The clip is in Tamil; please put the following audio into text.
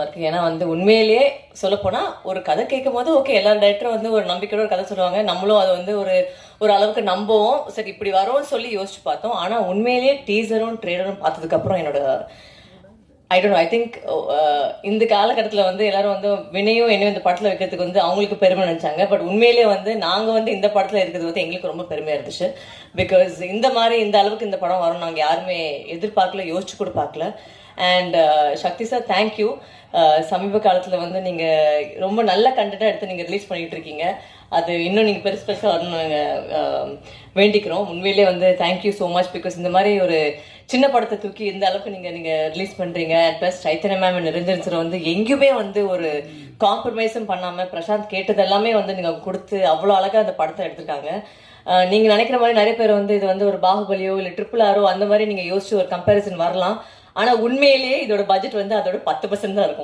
இருக்கு. ஏன்னா வந்து உண்மையிலேயே சொல்லப்போனா ஒரு கதை கேட்கும் போது ஓகே, எல்லா டைரக்டரும் வந்து ஒரு நம்பிக்கையோட ஒரு கதை சொல்லுவாங்க. நம்மளும் அதை வந்து ஒரு ஒரு அளவுக்கு நம்புவோம். சரி இப்படி வரும்னு சொல்லி யோசிச்சு பார்த்தோம். ஆனா உண்மையிலேயே டீசரும் ட்ரெய்லரும் பார்த்ததுக்கு அப்புறம் என்னோட I don't know, I think இந்த காலகட்டத்தில் வந்து எல்லாரும் வந்து வினையும் என்னையும் இந்த படத்தில் வைக்கிறதுக்கு வந்து அவங்களுக்கு பெருமை நினைச்சாங்க. பட் உண்மையிலேயே வந்து நாங்கள் வந்து இந்த படத்தில் இருக்கிறது வந்து எங்களுக்கு ரொம்ப பெருமையாக இருந்துச்சு. பிகாஸ் இந்த மாதிரி இந்த அளவுக்கு இந்த படம் வரும் நாங்கள் யாருமே எதிர்பார்க்கல, யோசிச்சு கூட பார்க்கல. And Shakti sir, thank you. சமீப காலத்தில் வந்து நீங்கள் ரொம்ப நல்ல கண்டென்ட்டாக எடுத்து நீங்கள் ரிலீஸ் பண்ணிட்டு இருக்கீங்க. அது இன்னும் நீங்கள் பெருசு பெருசாக வரணும் நாங்கள் வேண்டிக்கிறோம். உண்மையிலே வந்து தேங்க்யூ ஸோ மச். பிகாஸ் இந்த மாதிரி ஒரு சின்ன படத்தை தூக்கி இந்த அளவுக்கு நீங்கள் ரிலீஸ் பண்ணுறீங்க. Plus Chaitanya ma'am Niranjan sir வந்து எங்கேயுமே வந்து ஒரு காம்ப்ரமைஸும் பண்ணாமல் பிரசாந்த் கேட்டது எல்லாமே வந்து நீங்கள் கொடுத்து அவ்வளோ அழகாக அந்த படத்தை எடுத்திருக்காங்க. நீங்கள் நினைக்கிற மாதிரி நிறைய பேர் வந்து இது வந்து ஒரு பாகுபலியோ இல்லை RRR அந்த மாதிரி நீங்கள் யோசிச்சு ஒரு கம்பேரிசன் வரலாம். ஆனால் உண்மையிலேயே இதோட பட்ஜெட் வந்து அதோட 10% தான் இருக்கும்.